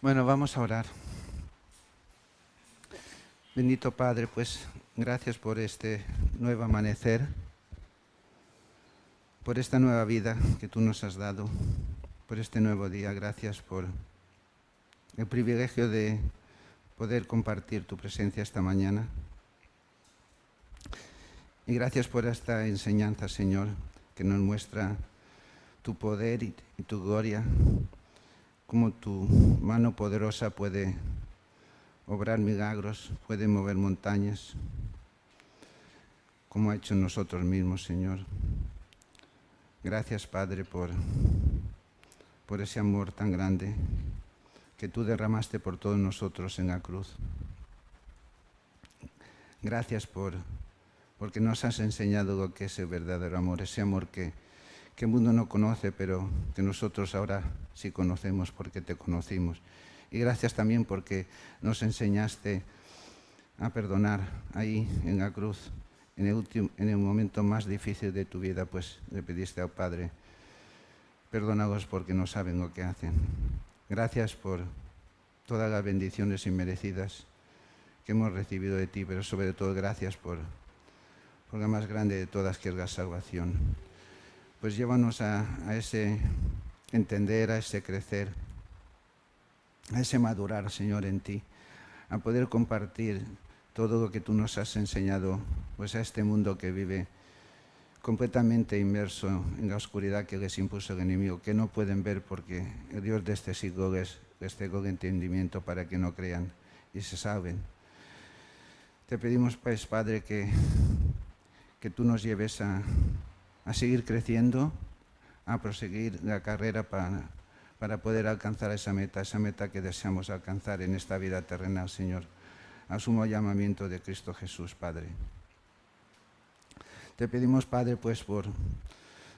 Bueno, vamos a orar. Bendito Padre, pues gracias por este nuevo amanecer, por esta nueva vida que tú nos has dado, por este nuevo día. Gracias por el privilegio de poder compartir tu presencia esta mañana. Y gracias por esta enseñanza, Señor, que nos muestra tu poder y tu gloria, cómo tu mano poderosa puede obrar milagros, puede mover montañas, como ha hecho en nosotros mismos, Señor. Gracias, Padre, por ese amor tan grande que tú derramaste por todos nosotros en la cruz. Gracias porque nos has enseñado lo que es el verdadero amor, ese amor que el mundo no conoce, pero que nosotros ahora sí conocemos porque te conocimos. Y gracias también porque nos enseñaste a perdonar ahí en la cruz, en el momento más difícil de tu vida, pues le pediste al Padre, perdónalos porque no saben lo que hacen. Gracias por todas las bendiciones inmerecidas que hemos recibido de ti, pero sobre todo gracias por la más grande de todas, que es la salvación. Pues llévanos a ese entender, a ese crecer, a ese madurar, Señor, en ti, a poder compartir todo lo que tú nos has enseñado, pues a este mundo que vive completamente inmerso en la oscuridad que les impuso el enemigo, que no pueden ver porque el Dios de este siglo les cegó el entendimiento para que no crean y se salven. Te pedimos, pues, Padre, que tú nos lleves a seguir creciendo, a proseguir la carrera para poder alcanzar esa meta que deseamos alcanzar en esta vida terrenal, Señor, al sumo llamamiento de Cristo Jesús, Padre. Te pedimos, Padre, pues por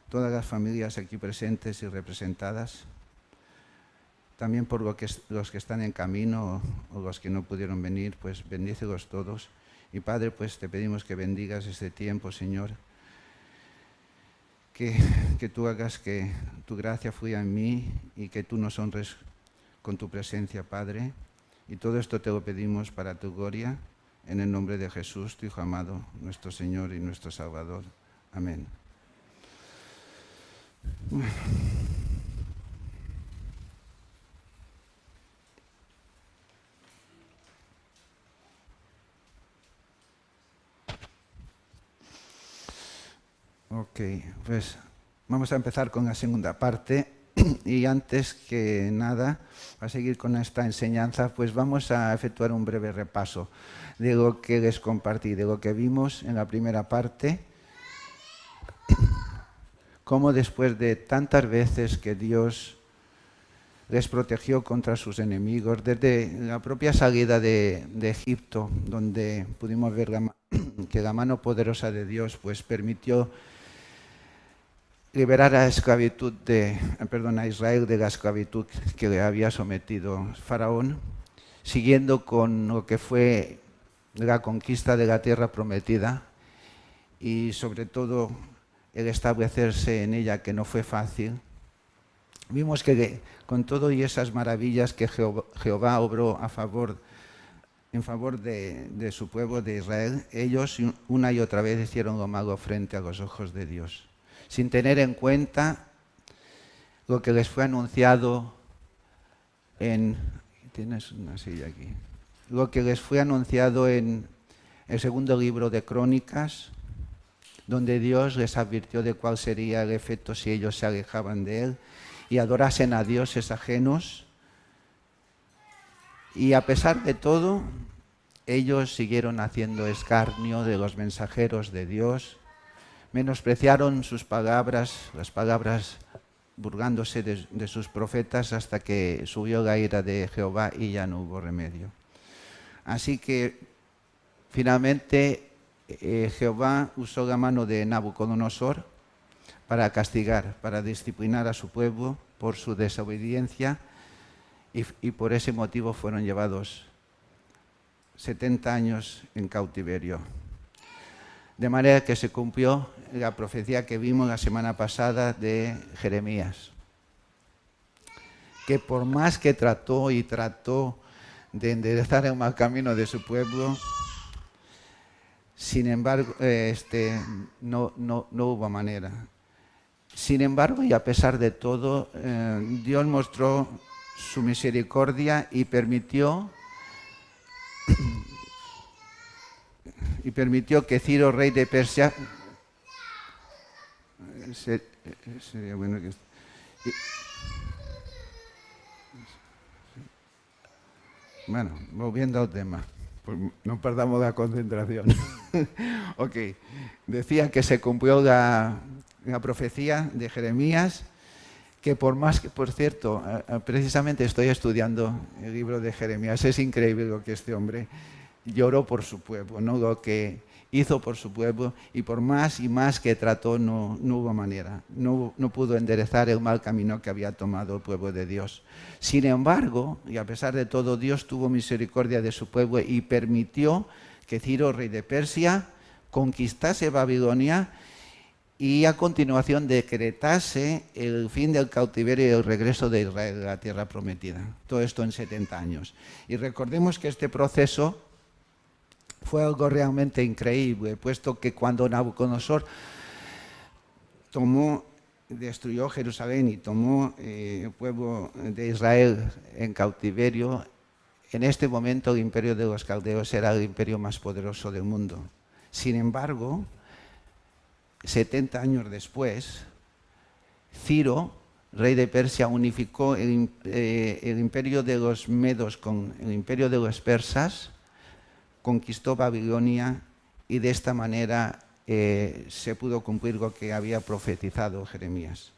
todas las familias aquí presentes y representadas, también por los que están en camino o los que no pudieron venir, pues bendícelos todos. Y Padre, pues te pedimos que bendigas este tiempo, Señor, que tú hagas que tu gracia fluya en mí y que tú nos honres con tu presencia, Padre. Y todo esto te lo pedimos para tu gloria, en el nombre de Jesús, tu Hijo amado, nuestro Señor y nuestro Salvador. Amén. Ok, pues vamos a empezar con la segunda parte y antes que nada, para seguir con esta enseñanza, pues vamos a efectuar un breve repaso de lo que les compartí, de lo que vimos en la primera parte, cómo después de tantas veces que Dios les protegió contra sus enemigos, desde la propia salida de Egipto, donde pudimos ver que la mano poderosa de Dios pues permitió liberar a Israel de la esclavitud que le había sometido Faraón, siguiendo con lo que fue la conquista de la tierra prometida y sobre todo el establecerse en ella, que no fue fácil. Vimos que con todo y esas maravillas que Jehová obró en favor de su pueblo de Israel, ellos una y otra vez hicieron lo malo frente a los ojos de Dios, sin tener en cuenta lo que les fue anunciado tienes una silla aquí, lo que les fue anunciado en el segundo libro de Crónicas, donde Dios les advirtió de cuál sería el efecto si ellos se alejaban de Él y adorasen a dioses ajenos. Y a pesar de todo, ellos siguieron haciendo escarnio de los mensajeros de Dios, menospreciaron sus palabras, las palabras burlándose de sus profetas, hasta que subió la ira de Jehová y ya no hubo remedio. Así que finalmente Jehová usó la mano de Nabucodonosor para castigar, para disciplinar a su pueblo por su desobediencia, y por ese motivo fueron llevados 70 años en cautiverio. De manera que se cumplió la profecía que vimos la semana pasada de Jeremías, que por más que trató y trató de enderezar el mal camino de su pueblo, sin embargo, no hubo manera. Sin embargo, y a pesar de todo, Dios mostró su misericordia y permitió que Ciro, rey de Persia, sería bueno que... Bueno, volviendo al tema, pues no perdamos la concentración. Ok, decía que se cumplió la profecía de Jeremías, que por más que, por cierto, precisamente estoy estudiando el libro de Jeremías, es increíble lo que este hombre lloró por su pueblo, ¿no? Lo que hizo por su pueblo, y por más y más que trató, no hubo manera, no pudo enderezar el mal camino que había tomado el pueblo de Dios. Sin embargo, y a pesar de todo, Dios tuvo misericordia de su pueblo y permitió que Ciro, rey de Persia, conquistase Babilonia y a continuación decretase el fin del cautiverio y el regreso de Israel a la tierra prometida. Todo esto en 70 años. Y recordemos que este proceso fue algo realmente increíble, puesto que cuando Nabucodonosor destruyó Jerusalén y tomó el pueblo de Israel en cautiverio, en este momento el imperio de los caldeos era el imperio más poderoso del mundo. Sin embargo, 70 años después, Ciro, rey de Persia, unificó el imperio de los medos con el imperio de los persas, conquistó Babilonia y de esta manera se pudo cumplir lo que había profetizado Jeremías.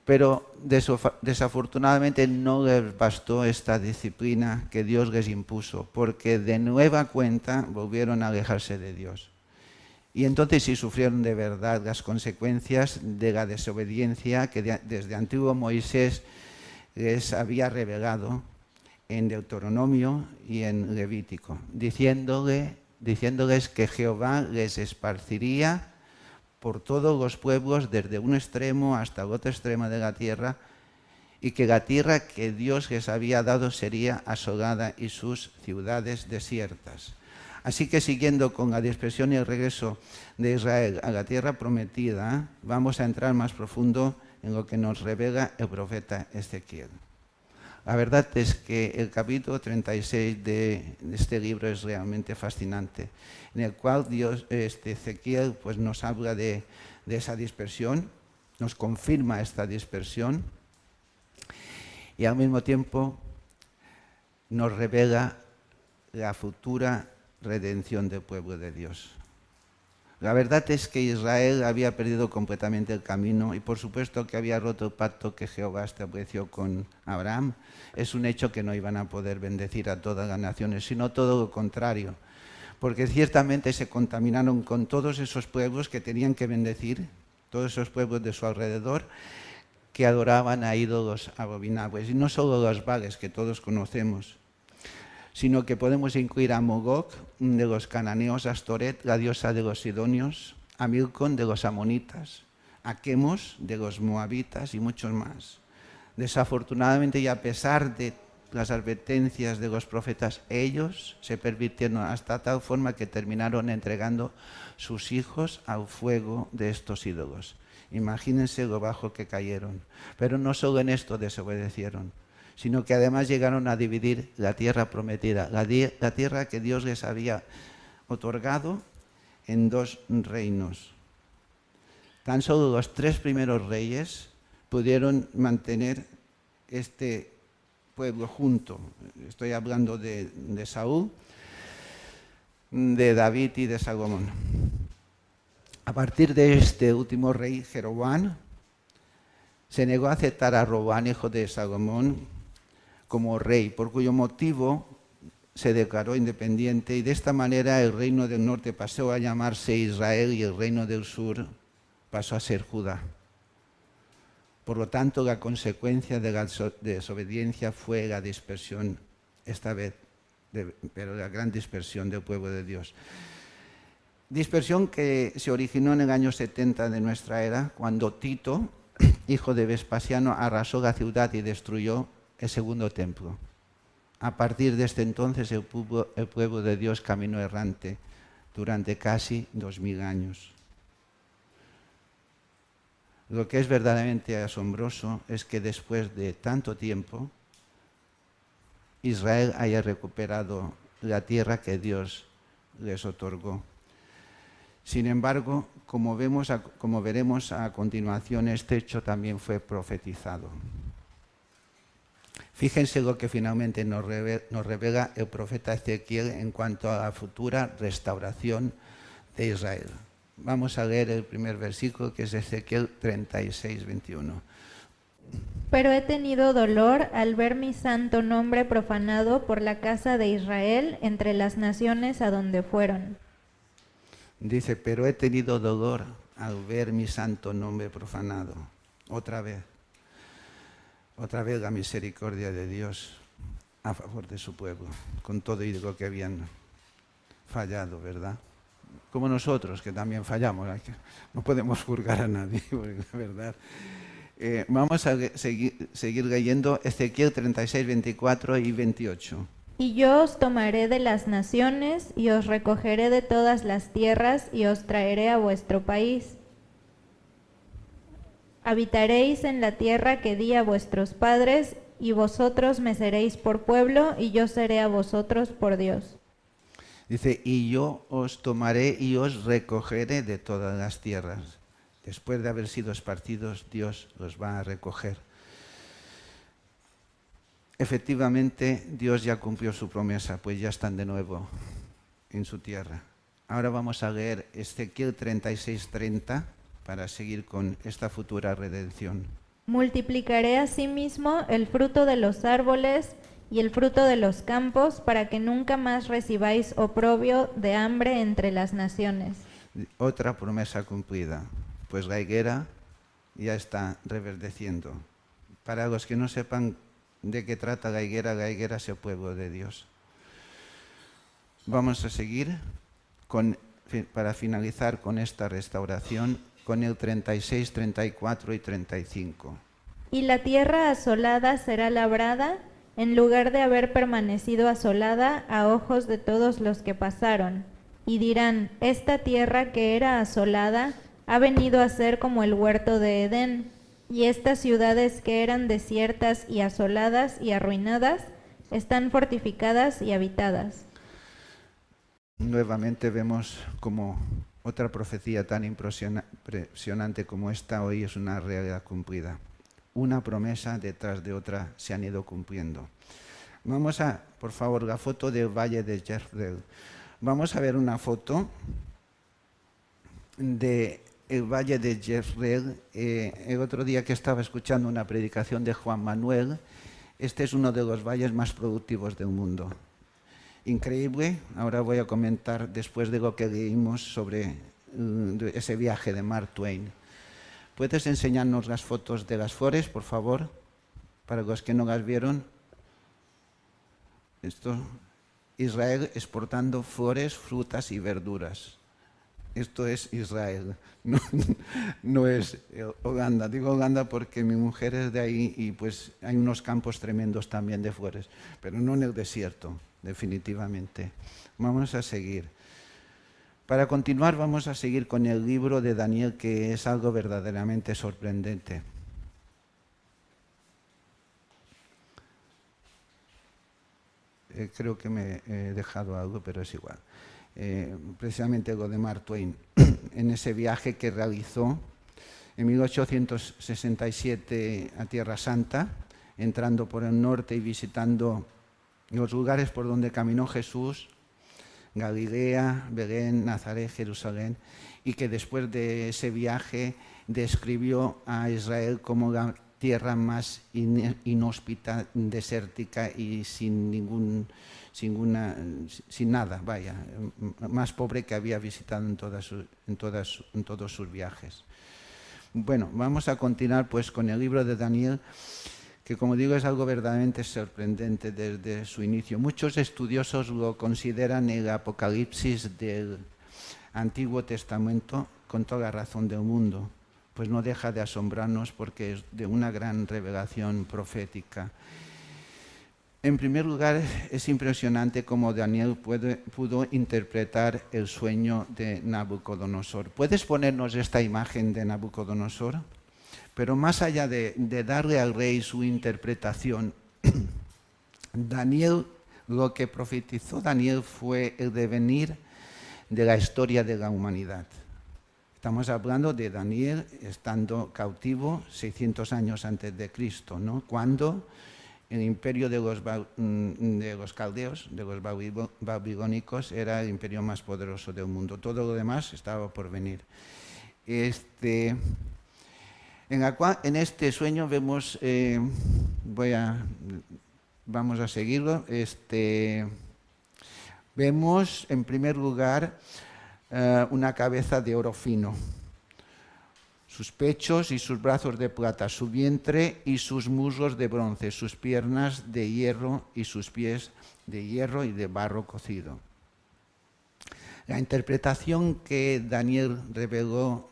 Pero desafortunadamente no les bastó esta disciplina que Dios les impuso, porque de nueva cuenta volvieron a alejarse de Dios. Y entonces sí sufrieron de verdad las consecuencias de la desobediencia que desde antiguo Moisés les había revelado en Deuteronomio y en Levítico, diciéndoles que Jehová les esparciría por todos los pueblos desde un extremo hasta el otro extremo de la tierra, y que la tierra que Dios les había dado sería asolada y sus ciudades desiertas. Así que siguiendo con la dispersión y el regreso de Israel a la tierra prometida, vamos a entrar más profundo en lo que nos revela el profeta Ezequiel. La verdad es que el capítulo 36 de este libro es realmente fascinante, en el cual Ezequiel pues, nos habla de esa dispersión, nos confirma esta dispersión y al mismo tiempo nos revela la futura redención del pueblo de Dios. La verdad es que Israel había perdido completamente el camino y por supuesto que había roto el pacto que Jehová estableció con Abraham. Es un hecho que no iban a poder bendecir a todas las naciones, sino todo lo contrario, porque ciertamente se contaminaron con todos esos pueblos que tenían que bendecir, todos esos pueblos de su alrededor que adoraban a ídolos abominables, y no solo los Baales que todos conocemos, sino que podemos incluir a Mogok de los cananeos, a Astoret, la diosa de los sidonios, a Milcom de los amonitas, a Quemos de los moabitas y muchos más. Desafortunadamente, y a pesar de las advertencias de los profetas, ellos se pervirtieron hasta tal forma que terminaron entregando sus hijos al fuego de estos ídolos. Imagínense lo bajo que cayeron. Pero no solo en esto desobedecieron, sino que además llegaron a dividir la tierra prometida, la tierra que Dios les había otorgado en dos reinos. Tan solo los 3 primeros reyes pudieron mantener este pueblo junto. Estoy hablando de Saúl, de David y de Salomón. A partir de este último rey, Jeroboam, se negó a aceptar a Roboam, hijo de Salomón, como rey, por cuyo motivo se declaró independiente, y de esta manera el reino del norte pasó a llamarse Israel y el reino del sur pasó a ser Judá. Por lo tanto, la consecuencia de la desobediencia fue la dispersión, esta vez, pero la gran dispersión del pueblo de Dios. Dispersión que se originó en el año 70 de nuestra era, cuando Tito hijo de Vespasiano, arrasó la ciudad y destruyó el segundo templo. A partir de este entonces el pueblo de Dios caminó errante durante casi 2000 años. Lo que es verdaderamente asombroso es que después de tanto tiempo, Israel haya recuperado la tierra que Dios les otorgó. Sin embargo, como veremos a continuación, este hecho también fue profetizado. Fíjense lo que finalmente nos revela el profeta Ezequiel en cuanto a la futura restauración de Israel. Vamos a leer el primer versículo, que es Ezequiel 36, 21. Pero he tenido dolor al ver mi santo nombre profanado por la casa de Israel entre las naciones a donde fueron. Dice, pero he tenido dolor al ver mi santo nombre profanado. Otra vez la misericordia de Dios a favor de su pueblo, con todo y lo que habían fallado, ¿verdad? Como nosotros, que también fallamos, no podemos juzgar a nadie, porque la verdad. Vamos a seguir leyendo Ezequiel 36, 24 y 28. Y yo os tomaré de las naciones, y os recogeré de todas las tierras, y os traeré a vuestro país. Habitaréis en la tierra que di a vuestros padres, y vosotros me seréis por pueblo, y yo seré a vosotros por Dios. Dice, y yo os tomaré y os recogeré de todas las tierras. Después de haber sido esparcidos, Dios los va a recoger. Efectivamente, Dios ya cumplió su promesa, pues ya están de nuevo en su tierra. Ahora vamos a leer Ezequiel 36:30 para seguir con esta futura redención. Multiplicaré asimismo el fruto de los árboles y el fruto de los campos, para que nunca más recibáis oprobio de hambre entre las naciones. Otra promesa cumplida, pues la higuera ya está reverdeciendo. Para los que no sepan de qué trata la higuera es el pueblo de Dios. Vamos a seguir para finalizar con esta restauración, con el 36, 34 y 35. Y la tierra asolada será labrada, en lugar de haber permanecido asolada a ojos de todos los que pasaron. Y dirán, esta tierra que era asolada ha venido a ser como el huerto de Edén, y estas ciudades que eran desiertas y asoladas y arruinadas, están fortificadas y habitadas. Nuevamente vemos como otra profecía tan impresionante como esta hoy es una realidad cumplida. Una promesa detrás de otra se han ido cumpliendo. Vamos a, por favor, la foto del Valle de Jezreel. Vamos a ver una foto del Valle de Jezreel. El otro día que estaba escuchando una predicación de Juan Manuel, este es uno de los valles más productivos del mundo. Increíble. Ahora voy a comentar después de lo que leímos sobre ese viaje de Mark Twain. ¿Puedes enseñarnos las fotos de las flores, por favor? Para los que no las vieron. Esto, Israel exportando flores, frutas y verduras. Esto es Israel, no es Uganda. Digo Uganda porque mi mujer es de ahí y pues hay unos campos tremendos también de flores, pero no en el desierto, definitivamente. Vamos a seguir. Para continuar vamos a seguir con el libro de Daniel, que es algo verdaderamente sorprendente. Creo que me he dejado algo, pero es igual. Precisamente lo de Mark Twain, en ese viaje que realizó en 1867 a Tierra Santa, entrando por el norte y visitando los lugares por donde caminó Jesús, Galilea, Belén, Nazaret, Jerusalén, y que después de ese viaje describió a Israel como la tierra más inhóspita, desértica y sin nada, vaya, más pobre que había visitado en todos sus viajes. Bueno, vamos a continuar pues con el libro de Daniel, que como digo es algo verdaderamente sorprendente desde su inicio. Muchos estudiosos lo consideran el Apocalipsis del Antiguo Testamento, con toda la razón del mundo, pues no deja de asombrarnos porque es de una gran revelación profética. En primer lugar, es impresionante cómo Daniel pudo interpretar el sueño de Nabucodonosor. ¿Puedes ponernos esta imagen de Nabucodonosor? Pero más allá de darle al rey su interpretación, lo que profetizó Daniel fue el devenir de la historia de la humanidad. Estamos hablando de Daniel estando cautivo 600 años antes de Cristo, ¿no? Cuando el imperio de los caldeos, de los babilónicos, era el imperio más poderoso del mundo. Todo lo demás estaba por venir. En este sueño vemos, vamos a seguirlo, vemos en primer lugar una cabeza de oro fino, sus pechos y sus brazos de plata, su vientre y sus muslos de bronce, sus piernas de hierro y sus pies de hierro y de barro cocido. La interpretación que Daniel reveló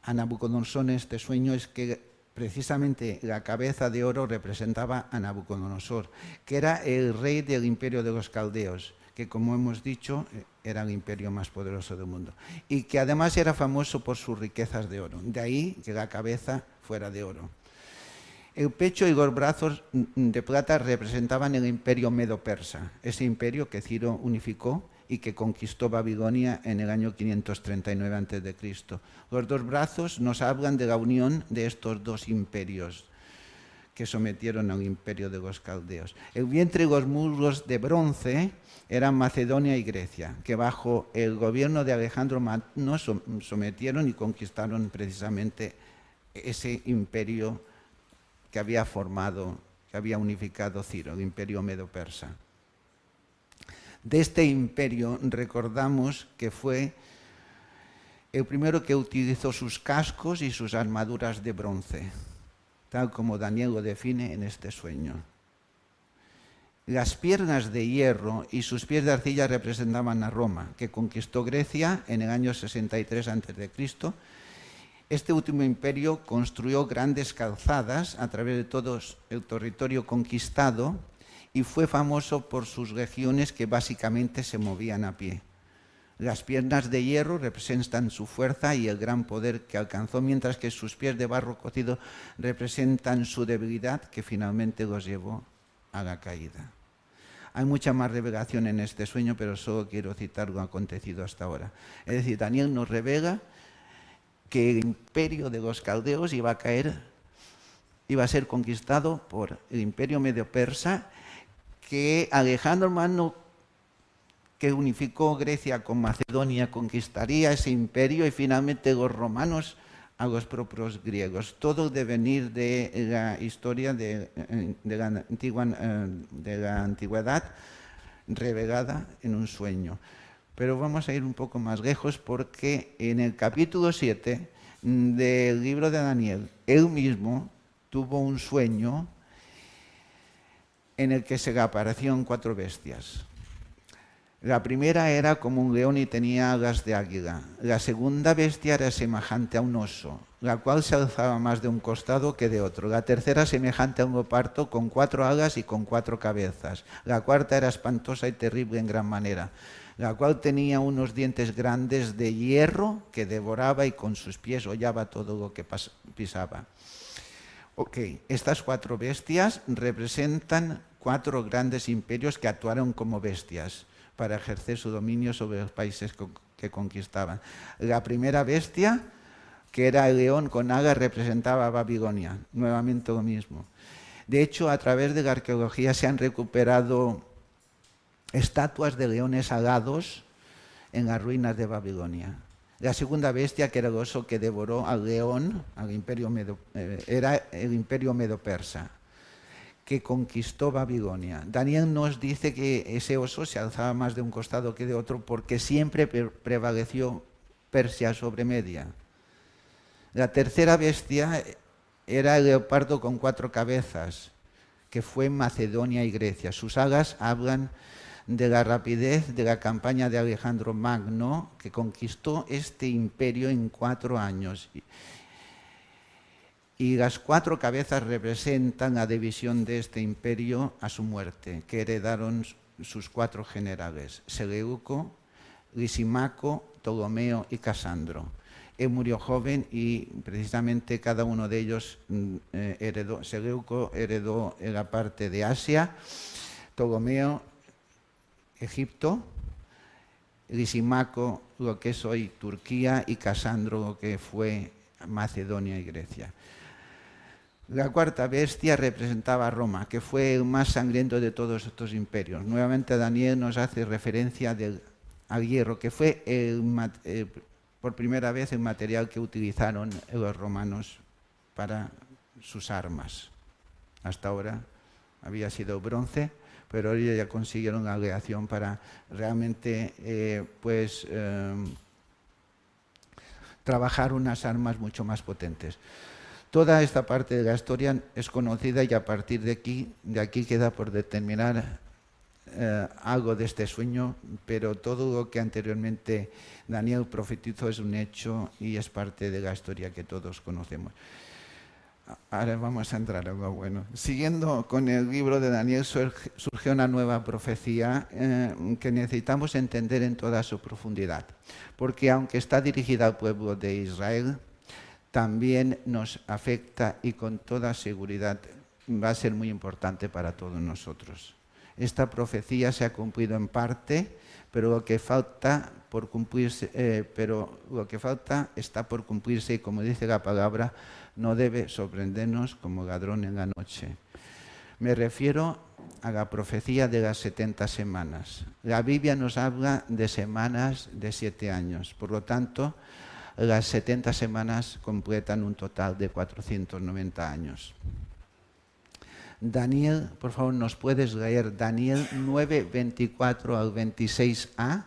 a Nabucodonosor en este sueño es que precisamente la cabeza de oro representaba a Nabucodonosor, que era el rey del imperio de los caldeos, que como hemos dicho era el imperio más poderoso del mundo y que además era famoso por sus riquezas de oro, de ahí que la cabeza fuera de oro. El pecho y los brazos de plata representaban el imperio medo-persa, ese imperio que Ciro unificó y que conquistó Babilonia en el año 539 a.C. Los dos brazos nos hablan de la unión de estos dos imperios que sometieron al imperio de los caldeos. El vientre y los muslos de bronce eran Macedonia y Grecia, que bajo el gobierno de Alejandro Magno sometieron y conquistaron precisamente ese imperio que había formado, que había unificado Ciro, el imperio medo-persa. De este imperio recordamos que fue el primero que utilizó sus cascos y sus armaduras de bronce, tal como Daniel lo define en este sueño. Las piernas de hierro y sus pies de arcilla representaban a Roma, que conquistó Grecia en el año 63 a.C. Este último imperio construyó grandes calzadas a través de todo el territorio conquistado y fue famoso por sus legiones que básicamente se movían a pie. Las piernas de hierro representan su fuerza y el gran poder que alcanzó, mientras que sus pies de barro cocido representan su debilidad que finalmente los llevó a la caída. Hay mucha más revelación en este sueño, pero solo quiero citar lo acontecido hasta ahora. Es decir, Daniel nos revela que el imperio de los caldeos iba a ser conquistado por el imperio medo-persa, que Alejandro Magno, que unificó Grecia con Macedonia, conquistaría ese imperio y finalmente los romanos a los propios griegos. Todo el devenir de la historia de la antigüedad revelada en un sueño. Pero vamos a ir un poco más lejos porque en el capítulo 7 del libro de Daniel, él mismo tuvo un sueño en el que se le aparecieron 4 bestias. La primera era como un león y tenía alas de águila. La segunda bestia era semejante a un oso, la cual se alzaba más de un costado que de otro. La tercera semejante a un leopardo con 4 alas y con 4 cabezas. La cuarta era espantosa y terrible en gran manera, la cual tenía unos dientes grandes de hierro que devoraba y con sus pies hollaba todo lo que pisaba. Estas 4 bestias representan 4 grandes imperios que actuaron como bestias para ejercer su dominio sobre los países que conquistaban. La primera bestia, que era el león con alas, representaba a Babilonia, nuevamente lo mismo. De hecho, a través de la arqueología se han recuperado estatuas de leones alados en las ruinas de Babilonia. La segunda bestia, que era el oso que devoró al león, era el imperio medo-persa, que conquistó Babilonia. Daniel nos dice que ese oso se alzaba más de un costado que de otro porque siempre prevaleció Persia sobre Media. La tercera bestia era el leopardo con 4 cabezas, que fue Macedonia y Grecia. Sus alas hablan de la rapidez de la campaña de Alejandro Magno, que conquistó este imperio en 4 años. Y las 4 cabezas representan la división de este imperio a su muerte, que heredaron sus 4 generales, Seleuco, Lisimaco, Ptolomeo y Casandro. Él murió joven y precisamente cada uno de ellos heredó. Seleuco heredó la parte de Asia, Ptolomeo, Egipto, Lisimaco, lo que es hoy Turquía, y Casandro, lo que fue Macedonia y Grecia. La 4ª bestia representaba a Roma, que fue el más sangriento de todos estos imperios. Nuevamente Daniel nos hace referencia al hierro, que fue por primera vez el material que utilizaron los romanos para sus armas. Hasta ahora había sido bronce, pero ellos ya consiguieron la aleación para realmente trabajar unas armas mucho más potentes. Toda esta parte de la historia es conocida y a partir de aquí queda por determinar algo de este sueño, pero todo lo que anteriormente Daniel profetizó es un hecho y es parte de la historia que todos conocemos. Ahora vamos a entrar a algo bueno. Siguiendo con el libro de Daniel, surgió una nueva profecía que necesitamos entender en toda su profundidad, porque aunque está dirigida al pueblo de Israel, también nos afecta y con toda seguridad va a ser muy importante para todos nosotros. Esta profecía se ha cumplido en parte, pero lo que falta por cumplirse, está por cumplirse y, como dice la palabra, no debe sorprendernos como ladrón en la noche. Me refiero a la profecía de las 70 semanas. La Biblia nos habla de semanas de 7 años, por lo tanto, las 70 semanas completan un total de 490 años. Daniel, por favor, ¿nos puedes leer Daniel 9, 24 al 26a?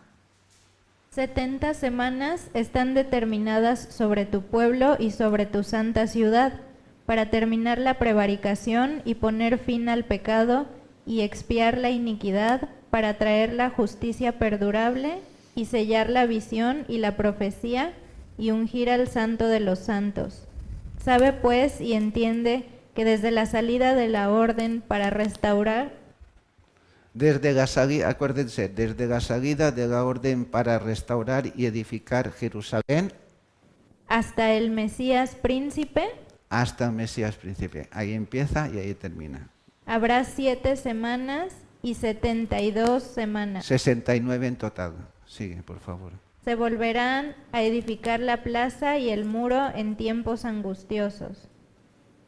70 semanas están determinadas sobre tu pueblo y sobre tu santa ciudad, para terminar la prevaricación y poner fin al pecado y expiar la iniquidad, para traer la justicia perdurable y sellar la visión y la profecía y ungir al santo de los santos. Sabe pues y entiende que desde la salida de la orden para restaurar, acuérdense, desde la salida de la orden para restaurar y edificar Jerusalén, hasta el Mesías príncipe, ahí empieza y ahí termina. Habrá 7 semanas y 72 semanas. 69 en total. Sigue, por favor. Se volverán a edificar la plaza y el muro en tiempos angustiosos.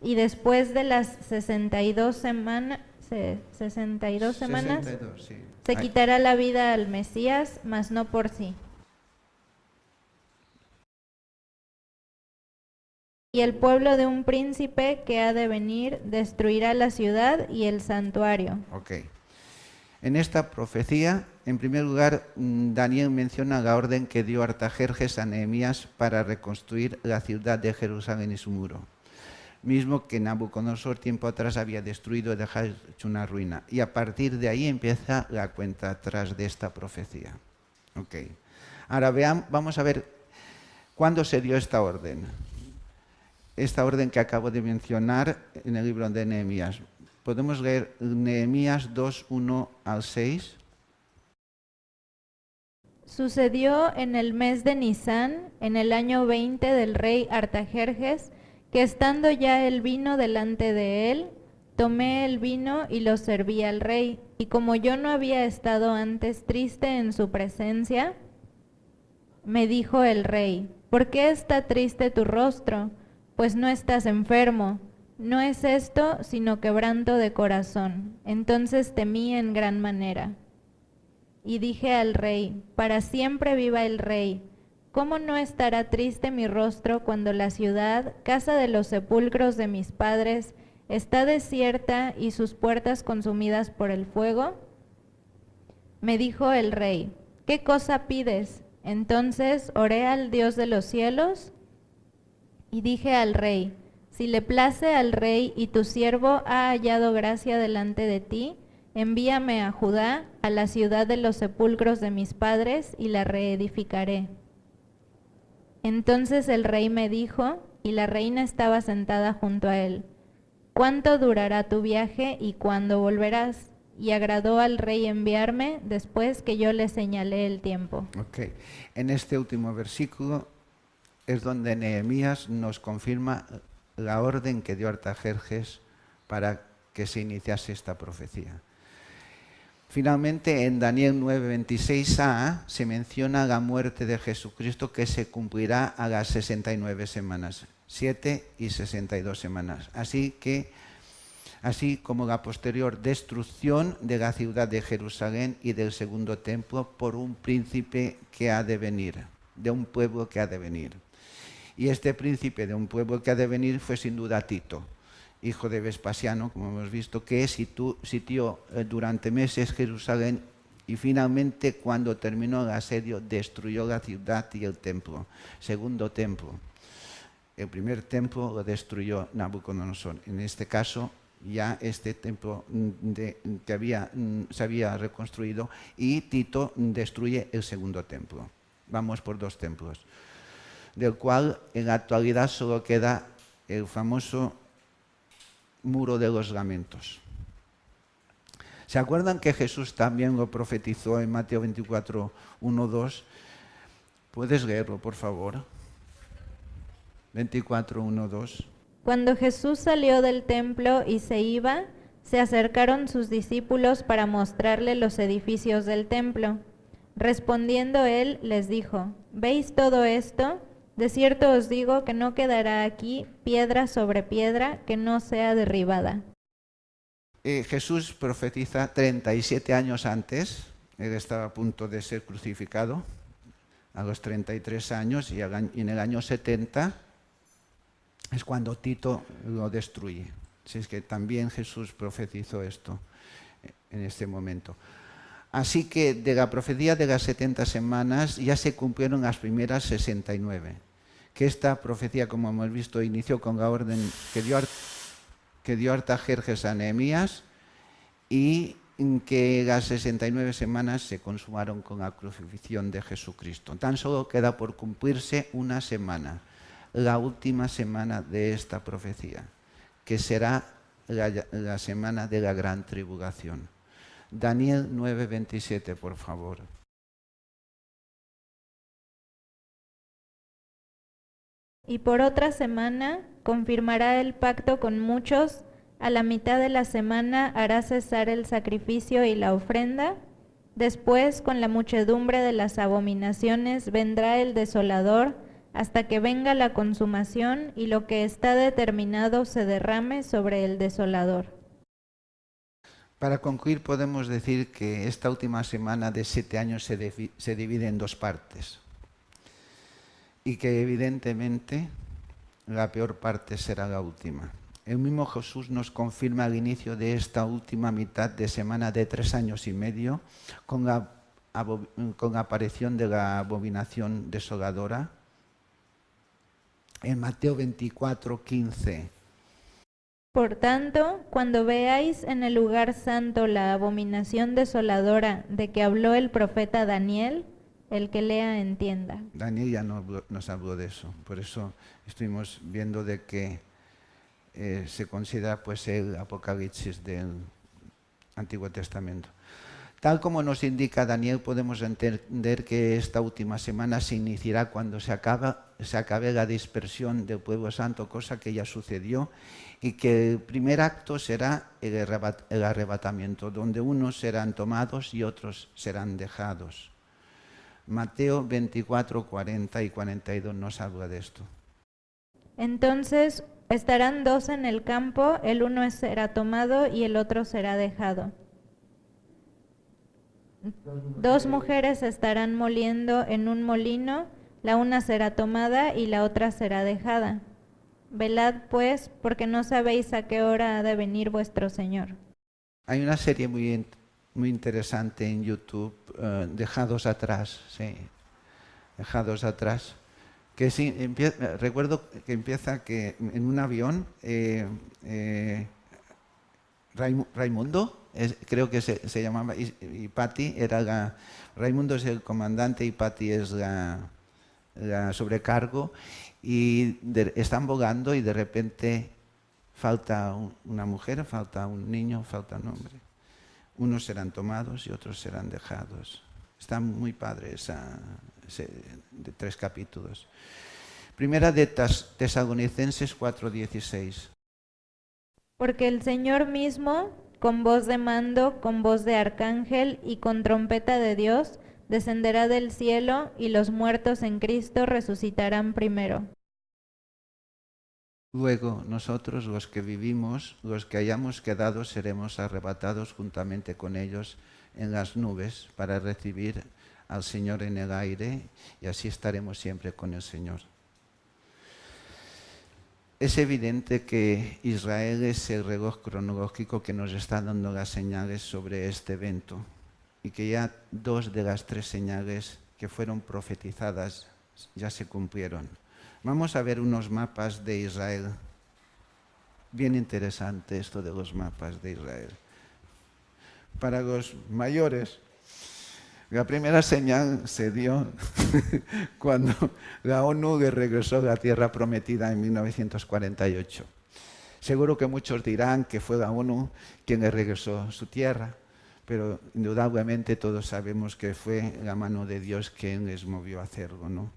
Y después de las 62 semanas, sí. Se quitará la vida al Mesías, mas no por sí. Y el pueblo de un príncipe que ha de venir destruirá la ciudad y el santuario. Ok. En esta profecía, en primer lugar, Daniel menciona la orden que dio Artajerjes a Nehemías para reconstruir la ciudad de Jerusalén y su muro, mismo que Nabucodonosor tiempo atrás había destruido y dejado hecho una ruina. Y a partir de ahí empieza la cuenta atrás de esta profecía. Ok. Ahora vamos a ver cuándo se dio esta orden. Esta orden que acabo de mencionar en el libro de Nehemías. ¿Podemos leer Nehemías 2, 1 al 6? Sucedió en el mes de Nisán, en el año 20 del rey Artajerjes, que estando ya el vino delante de él, tomé el vino y lo serví al rey. Y como yo no había estado antes triste en su presencia, me dijo el rey: ¿por qué está triste tu rostro? Pues no estás enfermo. No es esto, sino quebranto de corazón. Entonces temí en gran manera. Y dije al rey: para siempre viva el rey. ¿Cómo no estará triste mi rostro cuando la ciudad, casa de los sepulcros de mis padres, está desierta y sus puertas consumidas por el fuego? Me dijo el rey: ¿qué cosa pides? Entonces oré al Dios de los cielos y dije al rey: si le place al rey y tu siervo ha hallado gracia delante de ti, envíame a Judá, a la ciudad de los sepulcros de mis padres, y la reedificaré. Entonces el rey me dijo, y la reina estaba sentada junto a él: ¿Cuánto durará tu viaje y cuándo volverás? Y agradó al rey enviarme después que yo le señalé el tiempo. Ok. En este último versículo es donde Nehemías nos confirma la orden que dio Artajerjes para que se iniciase esta profecía. Finalmente, en Daniel 9:26a se menciona la muerte de Jesucristo, que se cumplirá a las 69 semanas, 7 y 62 semanas. Así como la posterior destrucción de la ciudad de Jerusalén y del segundo templo por un príncipe que ha de venir, de un pueblo que ha de venir. Y este príncipe de un pueblo que ha de venir fue sin duda Tito, hijo de Vespasiano, como hemos visto, que sitió durante meses Jerusalén y finalmente, cuando terminó el asedio, destruyó la ciudad y el templo, segundo templo. El primer templo lo destruyó Nabucodonosor. En este caso, ya este templo se había reconstruido y Tito destruye el segundo templo. Vamos por dos templos, del cual en la actualidad solo queda el famoso Muro de los Lamentos. ¿Se acuerdan que Jesús también lo profetizó en Mateo 24, 1, 2? ¿Puedes leerlo, por favor? 24, 1, 2. Cuando Jesús salió del templo y se iba, se acercaron sus discípulos para mostrarle los edificios del templo. Respondiendo él, les dijo: ¿Veis todo esto? De cierto os digo que no quedará aquí piedra sobre piedra que no sea derribada. Jesús profetiza 37 años antes. Él estaba a punto de ser crucificado a los 33 años y en el año 70 es cuando Tito lo destruye. Así es que también Jesús profetizó esto en este momento. Así que de la profecía de las 70 semanas ya se cumplieron las primeras 69. Que esta profecía, como hemos visto, inició con la orden que dio Artajerjes a Nehemías y que las 69 semanas se consumaron con la crucifixión de Jesucristo. Tan solo queda por cumplirse una semana, la última semana de esta profecía, que será la semana de la gran tribulación. Daniel 9:27, por favor. Y por otra semana confirmará el pacto con muchos. A la mitad de la semana hará cesar el sacrificio y la ofrenda. Después, con la muchedumbre de las abominaciones, vendrá el desolador, hasta que venga la consumación y lo que está determinado se derrame sobre el desolador. Para concluir, podemos decir que esta última semana de 7 años se divide en dos partes y que evidentemente la peor parte será la última. El mismo Jesús nos confirma el inicio de esta última mitad de semana de 3 años y medio con la aparición de la abominación desoladora en Mateo 24, 15. Por tanto, cuando veáis en el lugar santo la abominación desoladora de que habló el profeta Daniel, el que lea entienda. Daniel ya nos habló de eso, por eso estuvimos viendo de que se considera pues el Apocalipsis del Antiguo Testamento. Tal como nos indica Daniel, podemos entender que esta última semana se iniciará cuando se acabe la dispersión del pueblo santo, cosa que ya sucedió, y que el primer acto será el arrebatamiento, donde unos serán tomados y otros serán dejados. Mateo 24, 40 y 42 nos habla de esto. Entonces estarán 2 en el campo, el uno será tomado y el otro será dejado. 2 mujeres estarán moliendo en un molino, la una será tomada y la otra será dejada. Velad pues, porque no sabéis a qué hora ha de venir vuestro Señor. Hay una serie muy interesante en YouTube, Dejados Atrás, sí, Dejados Atrás, que sí, recuerdo que empieza que en un avión, Raimundo, creo que se llamaba, y Patty era Raimundo es el comandante y Patty es la la sobrecargo y están volando y de repente falta una mujer, falta un niño, falta un hombre. Unos serán tomados y otros serán dejados. Está muy padre de 3 capítulos. Primera de Tesalonicenses 4:16. Porque el Señor mismo, con voz de mando, con voz de arcángel y con trompeta de Dios, descenderá del cielo, y los muertos en Cristo resucitarán primero. Luego nosotros, los que vivimos, los que hayamos quedado, seremos arrebatados juntamente con ellos en las nubes para recibir al Señor en el aire, y así estaremos siempre con el Señor. Es evidente que Israel es el reloj cronológico que nos está dando las señales sobre este evento, y que ya 2 de las 3 señales que fueron profetizadas ya se cumplieron. Vamos a ver unos mapas de Israel. Bien interesante esto de los mapas de Israel. Para los mayores, la primera señal se dio cuando la ONU le regresó a la Tierra Prometida en 1948. Seguro que muchos dirán que fue la ONU quien le regresó su tierra, pero indudablemente todos sabemos que fue la mano de Dios quien les movió a hacerlo, ¿no?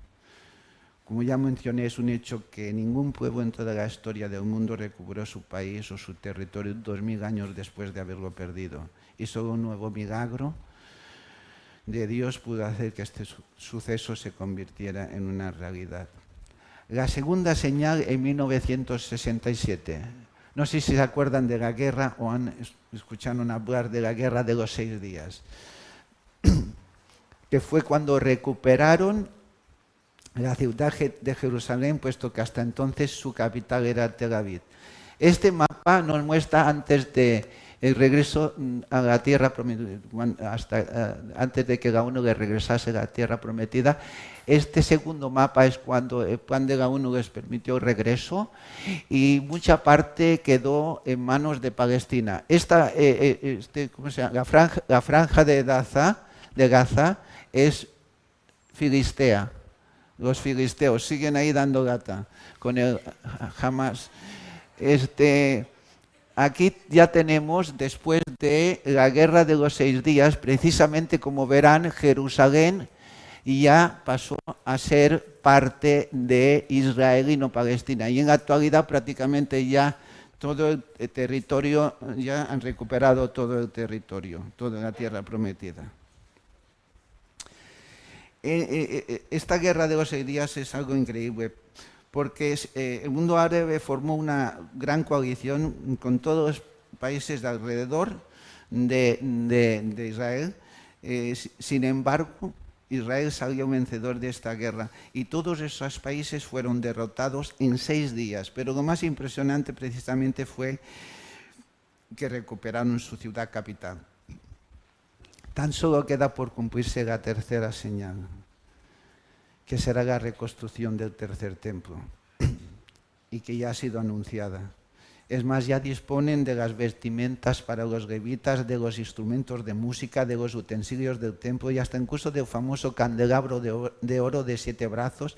Como ya mencioné, es un hecho que ningún pueblo en toda la historia del mundo recuperó su país o su territorio 2000 años después de haberlo perdido. Y solo un nuevo milagro de Dios pudo hacer que este suceso se convirtiera en una realidad. La segunda señal en 1967. No sé si se acuerdan de la guerra o han escuchado hablar de la guerra de los 6 días, que fue cuando recuperaron la ciudad de Jerusalén, puesto que hasta entonces su capital era Tel Aviv. Este mapa nos muestra antes de el regreso a la tierra prometida, antes de que la ONU le regresase a la tierra prometida. Este segundo mapa es cuando el plan de la ONU les permitió el regreso y mucha parte quedó en manos de Palestina. ¿Cómo se llama? La franja de Gaza es filistea. Los filisteos siguen ahí dando gata con el Hamas. Aquí ya tenemos, después de la guerra de los 6 días, precisamente como verán, Jerusalén ya pasó a ser parte de Israel y no Palestina. Y en la actualidad prácticamente ya todo el territorio, ya han recuperado todo el territorio, toda la tierra prometida. Esta guerra de los 6 días es algo increíble, porque el mundo árabe formó una gran coalición con todos los países de alrededor de Israel. Sin embargo, Israel salió vencedor de esta guerra y todos esos países fueron derrotados en 6 días. Pero lo más impresionante precisamente fue que recuperaron su ciudad capital. Tan solo queda por cumplirse la tercera señal, que será la reconstrucción del tercer templo, y que ya ha sido anunciada. Es más, ya disponen de las vestimentas para los levitas, de los instrumentos de música, de los utensilios del templo y hasta incluso del famoso candelabro de oro de 7 brazos,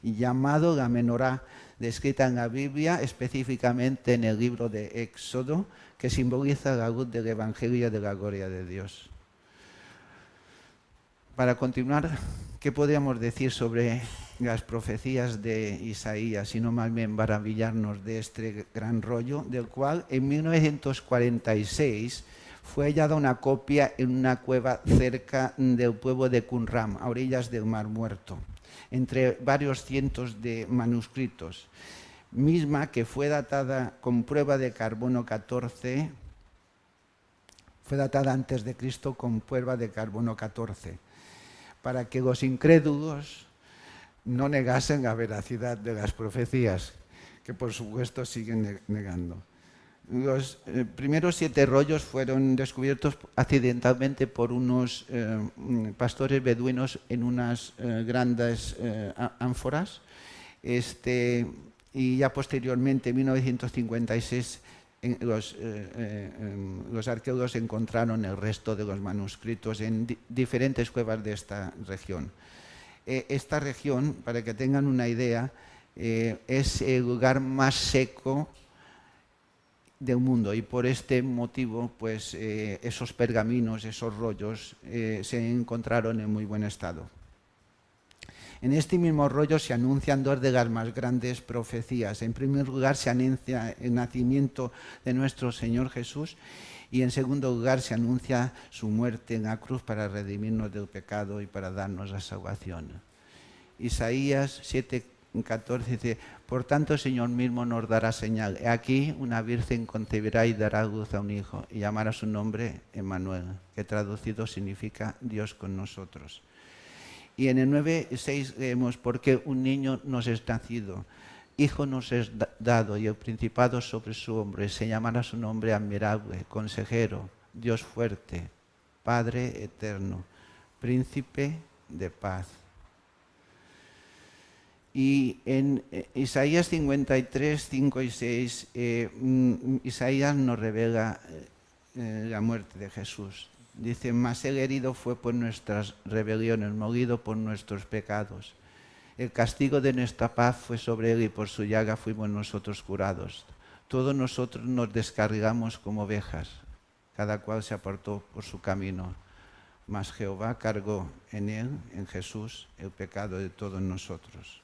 llamado la menorá, descrita en la Biblia, específicamente en el libro de Éxodo, que simboliza la luz del Evangelio de la gloria de Dios. Para continuar, ¿qué podríamos decir sobre las profecías de Isaías, sino más bien maravillarnos de este gran rollo, del cual en 1946 fue hallada una copia en una cueva cerca del pueblo de Qumran, a orillas del Mar Muerto, entre varios cientos de manuscritos, misma que fue datada con prueba de carbono 14, fue datada antes de Cristo con prueba de carbono 14, para que los incrédulos no negasen la veracidad de las profecías, que por supuesto siguen negando. Los primeros 7 rollos fueron descubiertos accidentalmente por unos pastores beduinos en unas grandes ánforas, y ya posteriormente, en 1956, los arqueólogos encontraron el resto de los manuscritos en diferentes cuevas de esta región. esta región, para que tengan una idea, es el lugar más seco del mundo, y por este motivo pues esos pergaminos, esos rollos se encontraron en muy buen estado. En este mismo rollo se anuncian dos de las más grandes profecías. En primer lugar se anuncia el nacimiento de nuestro Señor Jesús, y en segundo lugar se anuncia su muerte en la cruz para redimirnos del pecado y para darnos la salvación. Isaías 7:14 dice: por tanto el Señor mismo nos dará señal. He aquí una virgen concebirá y dará luz a un hijo, y llamará su nombre Emmanuel, que traducido significa Dios con nosotros. Y en el 9:6 leemos: porque un niño nos es nacido, hijo nos es dado, y el principado sobre su hombro, y se llamará su nombre admirable, consejero, Dios fuerte, Padre eterno, príncipe de paz. Y en Isaías 53, 5 y 6, Isaías nos revela la muerte de Jesús. Dice: mas el herido fue por nuestras rebeliones, molido por nuestros pecados. El castigo de nuestra paz fue sobre él, y por su llaga fuimos nosotros curados. Todos nosotros nos descargamos como ovejas, cada cual se apartó por su camino. Mas Jehová cargó en él, en Jesús, el pecado de todos nosotros.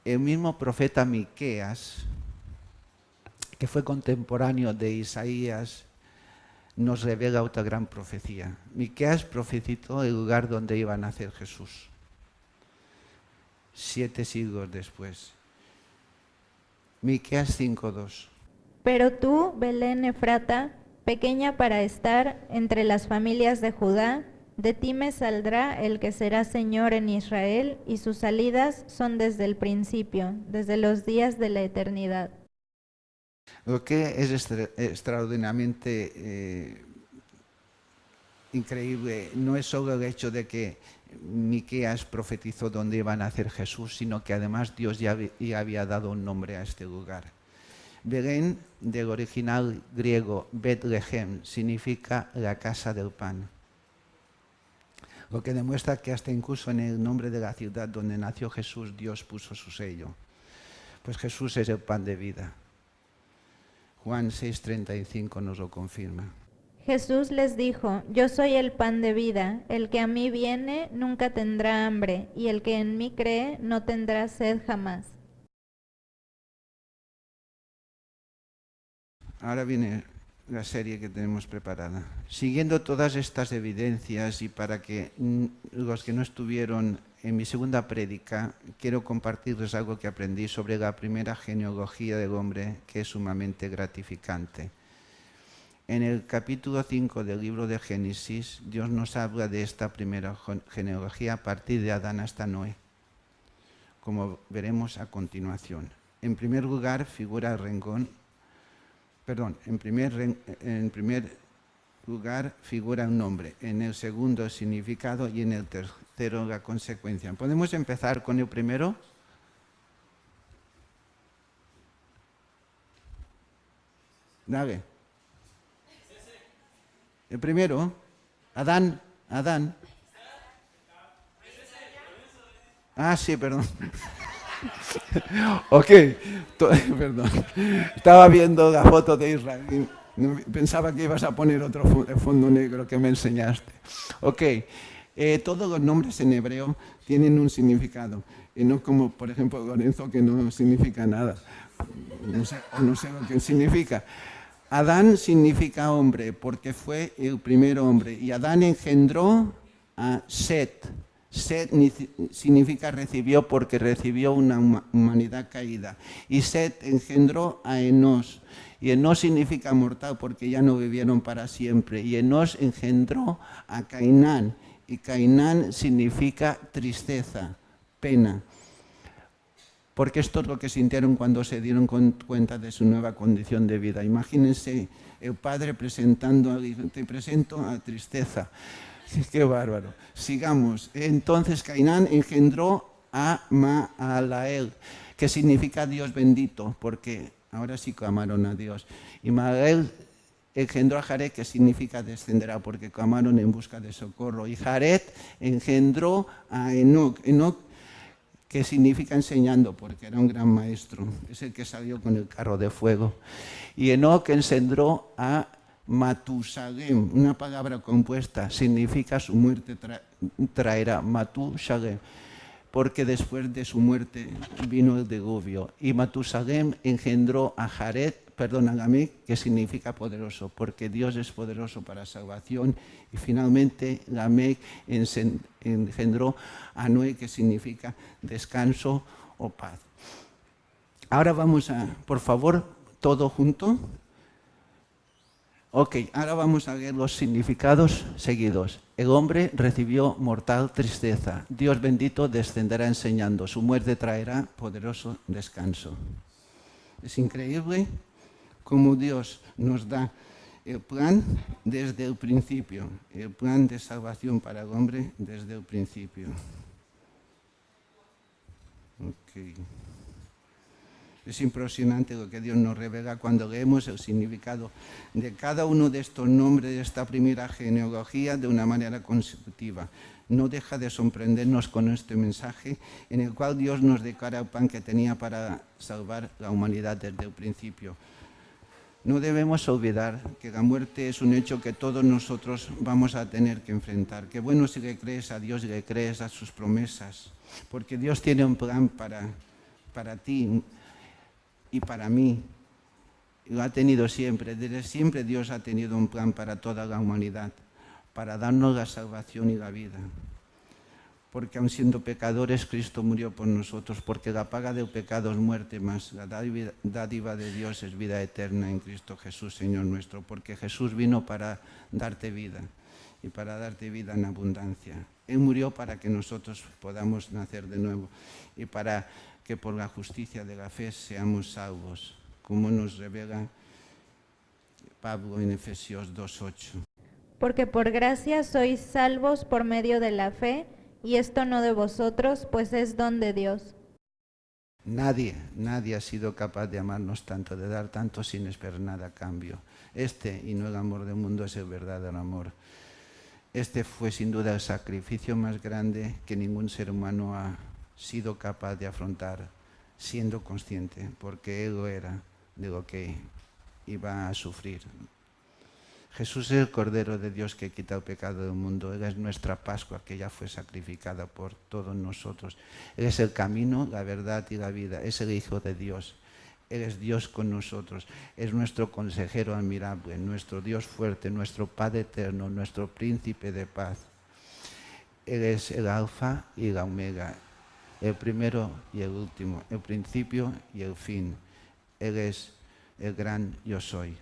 El mismo profeta Miqueas, que fue contemporáneo de Isaías, nos revela otra gran profecía. Miqueas profetizó el lugar donde iba a nacer Jesús, 7 siglos después. Miqueas 5:2. Pero tú, Belén Efrata, pequeña para estar entre las familias de Judá, de ti me saldrá el que será Señor en Israel, y sus salidas son desde el principio, desde los días de la eternidad. Lo que es extraordinariamente increíble no es solo el hecho de que Miqueas profetizó dónde iba a nacer Jesús, sino que además Dios ya había dado un nombre a este lugar. Belén, del original griego Betlehem, significa la casa del pan. Lo que demuestra que hasta incluso en el nombre de la ciudad donde nació Jesús, Dios puso su sello. Pues Jesús es el pan de vida. Juan 6:35 nos lo confirma. Jesús les dijo: yo soy el pan de vida, el que a mí viene nunca tendrá hambre, y el que en mí cree no tendrá sed jamás. Ahora viene la serie que tenemos preparada. Siguiendo todas estas evidencias, y para que los que no estuvieron en mi segunda prédica, quiero compartirles algo que aprendí sobre la primera genealogía del hombre, que es sumamente gratificante. En el capítulo 5 del libro de Génesis, Dios nos habla de esta primera genealogía a partir de Adán hasta Noé, como veremos a continuación. En primer lugar figura el renglón. En primer lugar figura un nombre, en el segundo el significado y en el tercero la consecuencia. ¿Podemos empezar con el primero? Dale. El primero, Adán. Ah, sí, perdón. Ok, perdón. Estaba viendo la foto de Israel y pensaba que ibas a poner otro fondo negro que me enseñaste. Ok, todos los nombres en hebreo tienen un significado, y no como, por ejemplo, Lorenzo, que no significa nada. No sé lo que significa. Adán significa hombre, porque fue el primer hombre, y Adán engendró a Set. Set significa recibió, porque recibió una humanidad caída. Y Set engendró a Enós. Y Enós significa mortal, porque ya no vivieron para siempre. Y Enós engendró a Cainán. Y Cainán significa tristeza, pena. Porque esto es lo que sintieron cuando se dieron cuenta de su nueva condición de vida. Imagínense el padre presentando al hijo: te presento a tristeza. ¡Qué bárbaro! Sigamos. Entonces Cainán engendró a Mahalael, que significa Dios bendito, porque ahora sí clamaron a Dios. Y Mahalael engendró a Jared, que significa descenderá, porque clamaron en busca de socorro. Y Jared engendró a Enoc. Enoc, que significa enseñando, porque era un gran maestro. Es el que salió con el carro de fuego. Y Enoc engendró a Matusalem, una palabra compuesta, significa su muerte traerá. Matusalem, porque después de su muerte vino el diluvio. Y Matusalem engendró a Lamec, que significa poderoso, porque Dios es poderoso para salvación. Y finalmente Lamec engendró a Noé, que significa descanso o paz. Ahora vamos a, por favor, todo junto. Ok, ahora vamos a ver los significados seguidos. El hombre recibió mortal tristeza. Dios bendito descenderá enseñando. Su muerte traerá poderoso descanso. Es increíble cómo Dios nos da el plan desde el principio, el plan de salvación para el hombre desde el principio. Okay. Es impresionante lo que Dios nos revela cuando leemos el significado de cada uno de estos nombres de esta primera genealogía de una manera consecutiva. No deja de sorprendernos con este mensaje en el cual Dios nos declara el plan que tenía para salvar la humanidad desde el principio. No debemos olvidar que la muerte es un hecho que todos nosotros vamos a tener que enfrentar. Qué bueno si le crees a Dios y le crees a sus promesas, porque Dios tiene un plan para ti y para mí. Lo ha tenido siempre. Desde siempre Dios ha tenido un plan para toda la humanidad, para darnos la salvación y la vida. Porque aun siendo pecadores, Cristo murió por nosotros, porque la paga del pecado es muerte, más la dádiva de Dios es vida eterna en Cristo Jesús, Señor nuestro, porque Jesús vino para darte vida y para darte vida en abundancia. Él murió para que nosotros podamos nacer de nuevo y para que por la justicia de la fe seamos salvos, como nos revela Pablo en Efesios 2:8. Porque por gracia sois salvos por medio de la fe, y esto no de vosotros, pues es don de Dios. Nadie ha sido capaz de amarnos tanto, de dar tanto sin esperar nada a cambio. Este, y no el amor del mundo, es el verdadero amor. Este fue sin duda el sacrificio más grande que ningún ser humano ha sido capaz de afrontar, siendo consciente, porque Él lo era, de lo que iba a sufrir. Jesús es el Cordero de Dios que quita el pecado del mundo. Él es nuestra Pascua, que ya fue sacrificada por todos nosotros. Él es el camino, la verdad y la vida. Es el Hijo de Dios. Él es Dios con nosotros. Es nuestro consejero admirable, nuestro Dios fuerte, nuestro Padre eterno, nuestro príncipe de paz. Él es el Alfa y la Omega, el primero y el último, el principio y el fin. Él es el gran yo soy.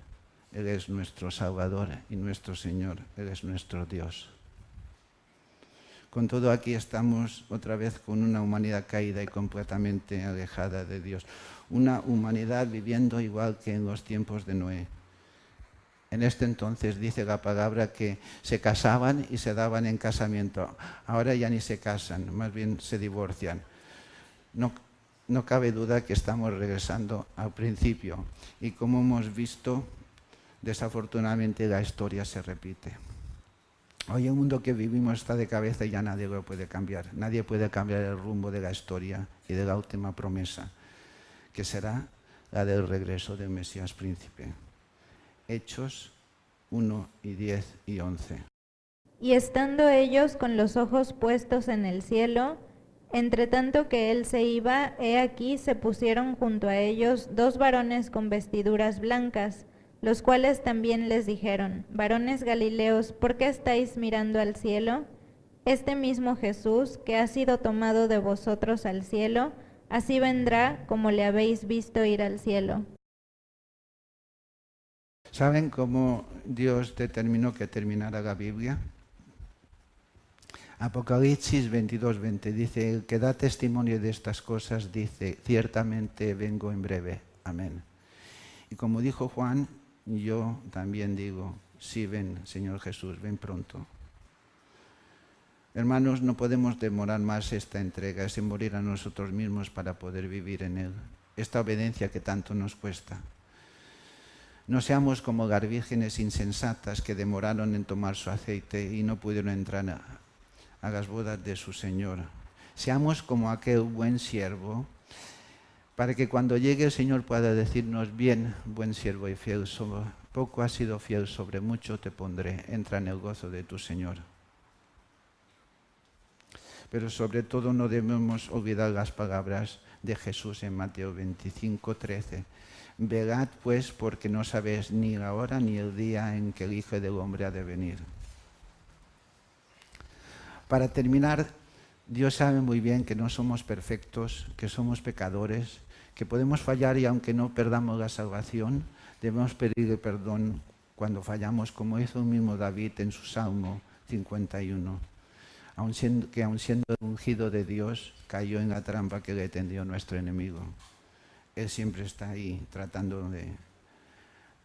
Él es nuestro Salvador y nuestro Señor. Él es nuestro Dios. Con todo, aquí estamos otra vez con una humanidad caída y completamente alejada de Dios. Una humanidad viviendo igual que en los tiempos de Noé. En este entonces dice la palabra que se casaban y se daban en casamiento. Ahora ya ni se casan, más bien se divorcian. No cabe duda que estamos regresando al principio. Y como hemos visto, desafortunadamente la historia se repite. Hoy el mundo que vivimos está de cabeza y ya nadie lo puede cambiar. Nadie puede cambiar el rumbo de la historia y de la última promesa, que será la del regreso del Mesías Príncipe. Hechos 1, 10 y 11. Y estando ellos con los ojos puestos en el cielo, entre tanto que él se iba, he aquí se pusieron junto a ellos 2 varones con vestiduras blancas, los cuales también les dijeron: varones Galileos, ¿por qué estáis mirando al cielo? Este mismo Jesús, que ha sido tomado de vosotros al cielo, así vendrá como le habéis visto ir al cielo. ¿Saben cómo Dios determinó que terminara la Biblia? Apocalipsis 22:20 dice: el que da testimonio de estas cosas dice: ciertamente vengo en breve. Amén. Y como dijo Juan, yo también digo: sí, ven, Señor Jesús, ven pronto. Hermanos, no podemos demorar más esta entrega, es morir a nosotros mismos para poder vivir en Él. Esta obediencia que tanto nos cuesta. No seamos como las vírgenes insensatas que demoraron en tomar su aceite y no pudieron entrar a las bodas de su Señor. Seamos como aquel buen siervo, para que cuando llegue el Señor pueda decirnos: bien, buen siervo y fiel, sobre poco has sido fiel, sobre mucho te pondré, entra en el gozo de tu Señor. Pero sobre todo no debemos olvidar las palabras de Jesús en Mateo 25:13. Velad pues, porque no sabéis ni la hora ni el día en que el Hijo del Hombre ha de venir. Para terminar, Dios sabe muy bien que no somos perfectos, que somos pecadores, que podemos fallar, y aunque no perdamos la salvación, debemos pedirle perdón cuando fallamos, como hizo el mismo David en su Salmo 51. Aun siendo el ungido de Dios, cayó en la trampa que le tendió nuestro enemigo. Él siempre está ahí tratando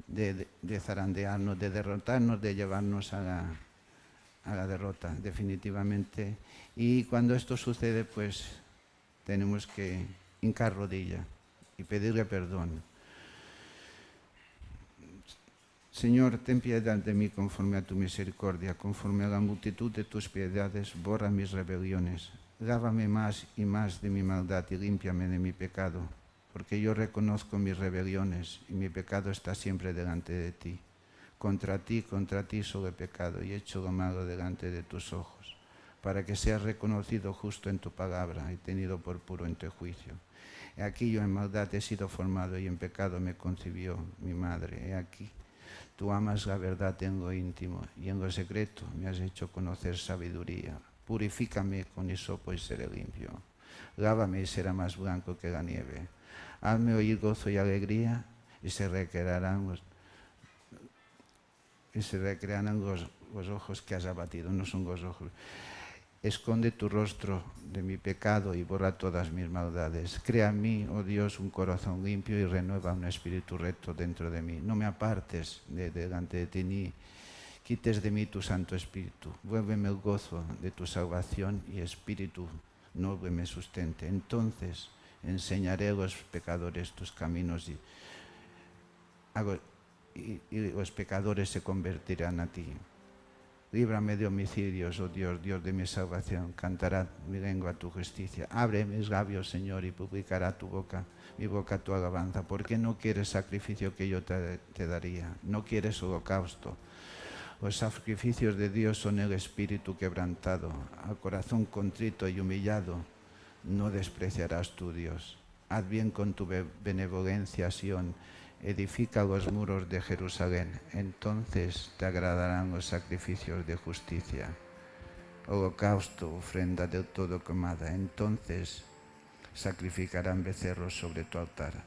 de zarandearnos, de derrotarnos, de llevarnos a la derrota, definitivamente. Y cuando esto sucede, pues tenemos que hincar rodilla y pedirle perdón. Señor, ten piedad de mí conforme a tu misericordia, conforme a la multitud de tus piedades, borra mis rebeliones. Lávame más y más de mi maldad y límpiame de mi pecado, porque yo reconozco mis rebeliones y mi pecado está siempre delante de ti. Contra ti solo he pecado y he hecho lo malo delante de tus ojos, para que seas reconocido justo en tu palabra y tenido por puro en tu juicio. He aquí yo en maldad he sido formado y en pecado me concibió mi madre. He aquí, tú amas la verdad en lo íntimo y en lo secreto me has hecho conocer sabiduría. Purifícame con hisopo y seré limpio. Lávame y será más blanco que la nieve. Hazme oír gozo y alegría y se recrearán los ojos que has abatido. No son los ojos. Esconde tu rostro de mi pecado y borra todas mis maldades. Crea en mí, oh Dios, un corazón limpio y renueva un espíritu recto dentro de mí. No me apartes delante de ti, ni quites de mí tu Santo Espíritu. Vuélveme el gozo de tu salvación y espíritu noble me sustente. Entonces enseñaré a los pecadores tus caminos y los pecadores se convertirán a ti. Líbrame de homicidios, oh Dios, Dios de mi salvación. Cantará mi lengua tu justicia. Abre mis labios, Señor, y publicará mi boca tu alabanza. ¿Por qué no quieres sacrificio que yo te daría? No quieres holocausto. Los sacrificios de Dios son el espíritu quebrantado. Al corazón contrito y humillado no despreciarás tu Dios. Haz bien con tu benevolencia, Sión. Edifica los muros de Jerusalén, entonces te agradarán los sacrificios de justicia. Holocausto, ofrenda del todo quemada, entonces sacrificarán becerros sobre tu altar.